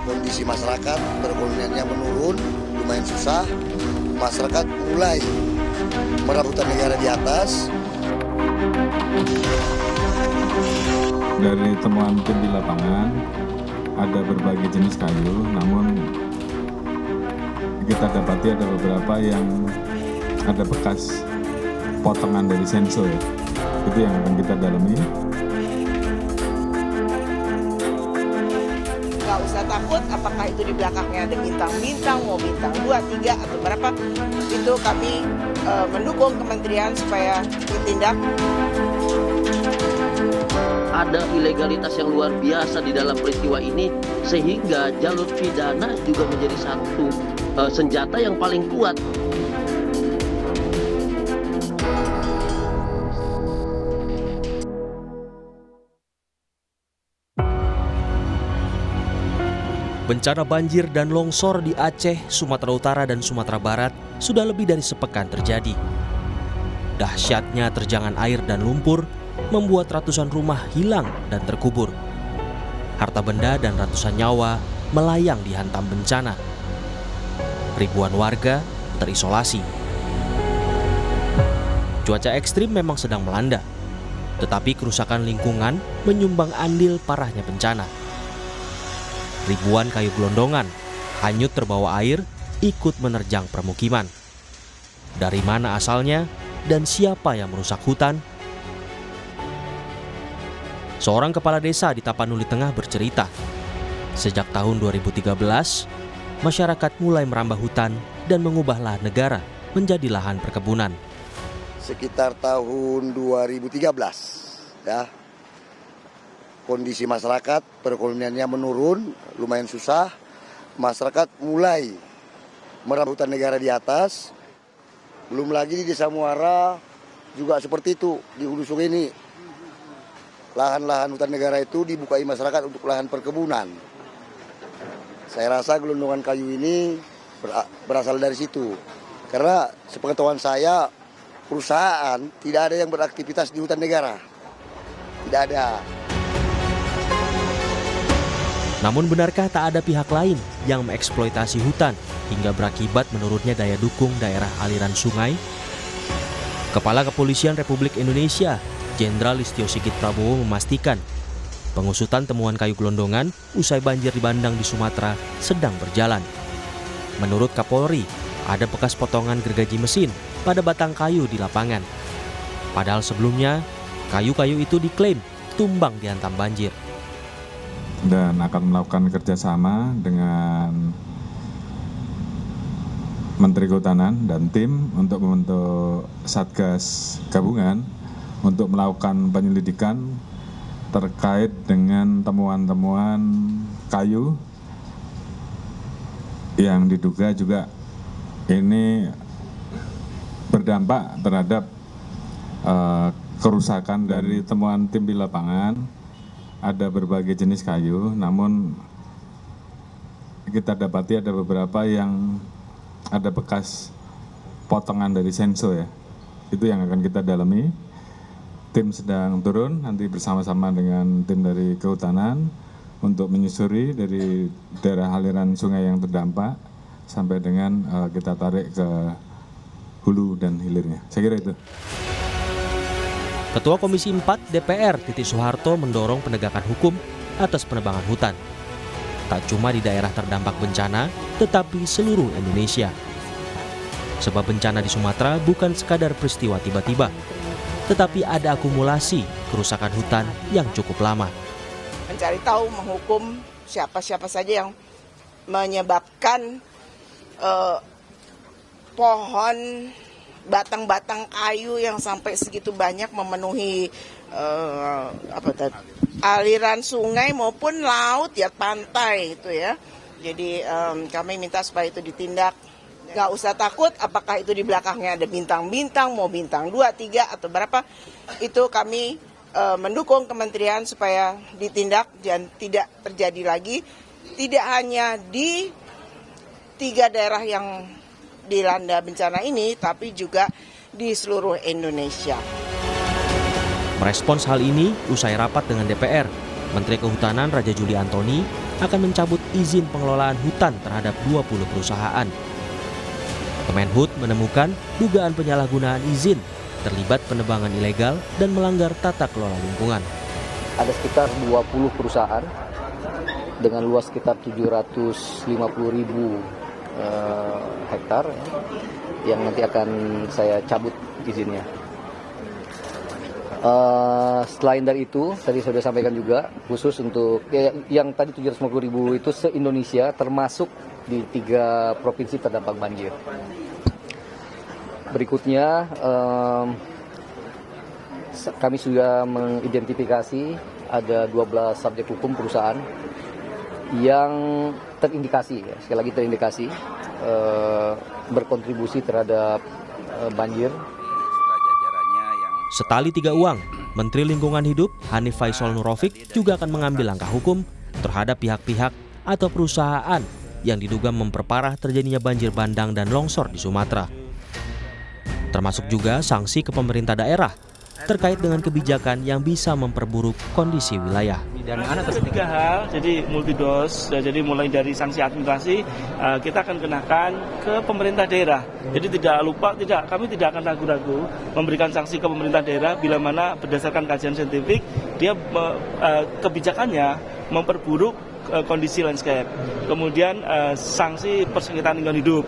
Kondisi masyarakat perekonomiannya menurun, lumayan susah. Masyarakat mulai merebutan negara di atas. Dari temuan tim di lapangan, ada berbagai jenis kayu, namun kita dapati ada beberapa yang ada bekas potongan dari senso ya. Itu yang akan kita dalami. Nggak usah takut apakah itu di belakangnya ada bintang-bintang, mau bintang 2, 3, atau berapa. Itu kami mendukung kementerian supaya ditindak. Ada ilegalitas yang luar biasa di dalam peristiwa ini, sehingga jalur pidana juga menjadi satu senjata yang paling kuat. Bencana banjir dan longsor di Aceh, Sumatera Utara, dan Sumatera Barat sudah lebih dari sepekan terjadi. Dahsyatnya terjangan air dan lumpur membuat ratusan rumah hilang dan terkubur. Harta benda dan ratusan nyawa melayang dihantam bencana. Ribuan warga terisolasi. Cuaca ekstrim memang sedang melanda, tetapi kerusakan lingkungan menyumbang andil parahnya bencana. Ribuan kayu gelondongan hanyut terbawa air ikut menerjang permukiman. Dari mana asalnya dan siapa yang merusak hutan? Seorang kepala desa di Tapanuli Tengah bercerita, sejak tahun 2013, masyarakat mulai merambah hutan dan mengubah lahan negara menjadi lahan perkebunan. Sekitar tahun 2013, ya. Kondisi masyarakat perekonomiannya menurun, lumayan susah. Masyarakat mulai merebutan negara di atas. Belum lagi di Desa Muara juga seperti itu, di Hulu Sungai ini. Lahan-lahan hutan negara itu dibukai masyarakat untuk lahan perkebunan. Saya rasa gelondongan kayu ini berasal dari situ. Karena sepengetahuan saya, perusahaan tidak ada yang beraktivitas di hutan negara. Tidak ada. Namun benarkah tak ada pihak lain yang mengeksploitasi hutan hingga berakibat menurunnya daya dukung daerah aliran sungai? Kepala Kepolisian Republik Indonesia, Jenderal Listio Sigit Prabowo memastikan pengusutan temuan kayu gelondongan usai banjir di Bandang di Sumatera sedang berjalan. Menurut Kapolri, ada bekas potongan gergaji mesin pada batang kayu di lapangan. Padahal sebelumnya, kayu-kayu itu diklaim tumbang dihantam banjir. Dan akan melakukan kerjasama dengan Menteri Kehutanan dan tim untuk membentuk Satgas Gabungan untuk melakukan penyelidikan terkait dengan temuan-temuan kayu yang diduga juga ini berdampak terhadap kerusakan. Dari temuan tim di lapangan, ada berbagai jenis kayu, namun kita dapati ada beberapa yang ada bekas potongan dari senso ya. Itu yang akan kita dalami. Tim sedang turun nanti bersama-sama dengan tim dari Kehutanan untuk menyusuri dari daerah aliran sungai yang terdampak sampai dengan kita tarik ke hulu dan hilirnya. Saya kira itu. Ketua Komisi 4 DPR Titik Soeharto mendorong penegakan hukum atas penebangan hutan. Tak cuma di daerah terdampak bencana, tetapi seluruh Indonesia. Sebab bencana di Sumatera bukan sekadar peristiwa tiba-tiba, tetapi ada akumulasi kerusakan hutan yang cukup lama. Mencari tahu, menghukum siapa-siapa saja yang menyebabkan pohon, batang-batang kayu yang sampai segitu banyak memenuhi aliran sungai maupun laut ya, pantai itu ya. Jadi kami minta supaya itu ditindak. Nggak usah takut apakah itu di belakangnya ada bintang-bintang, mau bintang 2, 3 atau berapa. Itu kami mendukung kementerian supaya ditindak dan tidak terjadi lagi. Tidak hanya di 3 daerah yang dilanda bencana ini, tapi juga di seluruh Indonesia. Merespons hal ini, usai rapat dengan DPR, Menteri Kehutanan Raja Juli Antoni akan mencabut izin pengelolaan hutan terhadap 20 perusahaan. Kemenhub menemukan dugaan penyalahgunaan izin, terlibat penebangan ilegal dan melanggar tata kelola lingkungan. Ada sekitar 20 perusahaan dengan luas sekitar 750.000 hektar yang nanti akan saya cabut izinnya. Selain dari itu, tadi saya sudah sampaikan juga, khusus untuk yang tadi 750.000 itu se-Indonesia, termasuk di 3 provinsi terdampak banjir. Berikutnya, kami sudah mengidentifikasi ada 12 subjek hukum perusahaan yang terindikasi, sekali lagi terindikasi, berkontribusi terhadap banjir. Setali 3 uang, Menteri Lingkungan Hidup Hanif Faisal Nurofik juga akan mengambil langkah hukum terhadap pihak-pihak atau perusahaan yang diduga memperparah terjadinya banjir bandang dan longsor di Sumatera. Termasuk juga sanksi ke pemerintah daerah terkait dengan kebijakan yang bisa memperburuk kondisi wilayah. Ada 3 hal, jadi multidos, jadi mulai dari sanksi administrasi kita akan kenakan ke pemerintah daerah. Jadi kami tidak akan ragu-ragu memberikan sanksi ke pemerintah daerah bila mana berdasarkan kajian saintifik dia kebijakannya memperburuk kondisi landscape. Kemudian sanksi persengketaan lingkungan hidup.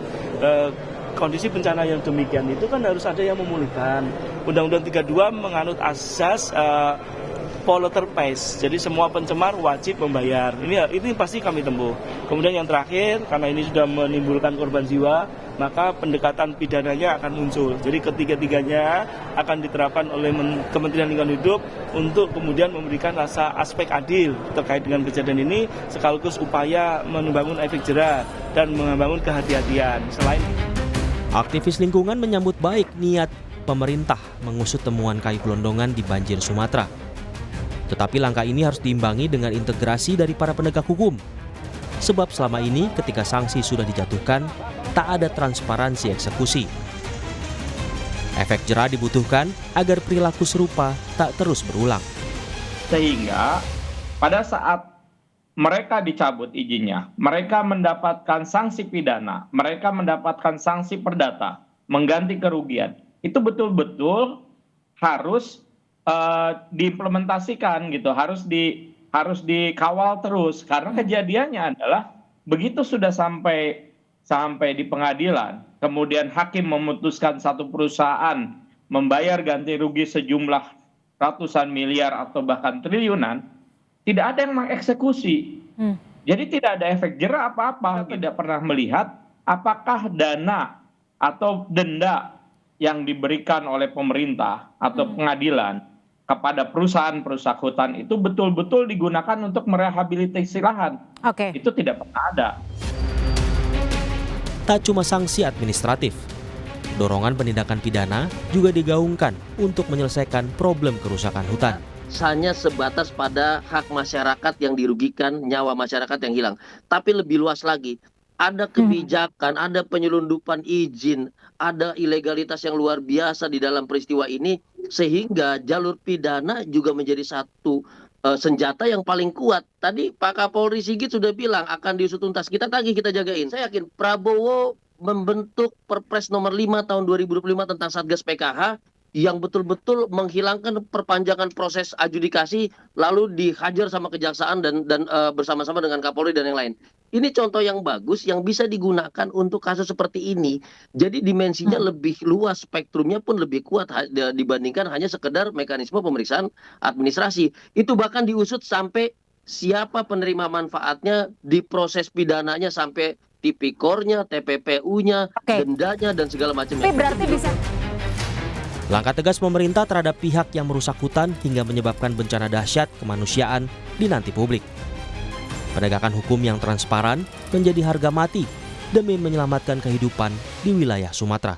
Kondisi bencana yang demikian itu kan harus ada yang memulihkan. Undang-Undang 32 menganut asas polluter pays. Jadi semua pencemar wajib membayar. Ini pasti kami tempuh. Kemudian yang terakhir, karena ini sudah menimbulkan korban jiwa, maka pendekatan pidananya akan muncul. Jadi ketiga-tiganya akan diterapkan oleh Kementerian Lingkungan Hidup untuk kemudian memberikan rasa aspek adil terkait dengan kejadian ini, sekaligus upaya membangun efek jera dan membangun kehati-hatian. Selain aktivis lingkungan menyambut baik niat pemerintah mengusut temuan kayu gelondongan di banjir Sumatera. Tetapi langkah ini harus diimbangi dengan integrasi dari para penegak hukum. Sebab selama ini ketika sanksi sudah dijatuhkan, tak ada transparansi eksekusi. Efek jera dibutuhkan agar perilaku serupa tak terus berulang. Sehingga pada saat mereka dicabut izinnya, mereka mendapatkan sanksi pidana, mereka mendapatkan sanksi perdata, mengganti kerugian. Itu betul-betul harus diimplementasikan gitu, harus dikawal terus. Karena kejadiannya adalah begitu sudah sampai di pengadilan, kemudian hakim memutuskan satu perusahaan membayar ganti rugi sejumlah ratusan miliar atau bahkan triliunan, tidak ada yang mengeksekusi. Jadi tidak ada efek jera apa-apa. Tidak pernah melihat apakah dana atau denda yang diberikan oleh pemerintah atau pengadilan kepada perusahaan-perusahaan hutan itu betul-betul digunakan untuk merehabilitasi lahan. Itu tidak pernah ada. Tak cuma sanksi administratif, dorongan penindakan pidana juga digaungkan untuk menyelesaikan problem kerusakan hutan. Hanya sebatas pada hak masyarakat yang dirugikan, nyawa masyarakat yang hilang. Tapi lebih luas lagi, ada kebijakan, ada penyelundupan izin, ada ilegalitas yang luar biasa di dalam peristiwa ini, sehingga jalur pidana juga menjadi satu senjata yang paling kuat. Tadi Pak Kapolri Sigit sudah bilang akan diusut tuntas. Kita tagih, kita jagain. Saya yakin Prabowo membentuk Perpres nomor 5 tahun 2025 tentang Satgas PKH yang betul-betul menghilangkan perpanjangan proses adjudikasi lalu dihajar sama kejaksaan dan bersama-sama dengan Kapolri dan yang lain. Ini contoh yang bagus yang bisa digunakan untuk kasus seperti ini. Jadi dimensinya lebih luas, spektrumnya pun lebih kuat dibandingkan hanya sekedar mekanisme pemeriksaan administrasi. Itu bahkan diusut sampai siapa penerima manfaatnya, di proses pidananya sampai tipikornya, TPPU-nya, dendanya dan segala macamnya. Berarti bisa. Langkah tegas pemerintah terhadap pihak yang merusak hutan hingga menyebabkan bencana dahsyat kemanusiaan dinanti publik. Penegakan hukum yang transparan menjadi harga mati demi menyelamatkan kehidupan di wilayah Sumatera.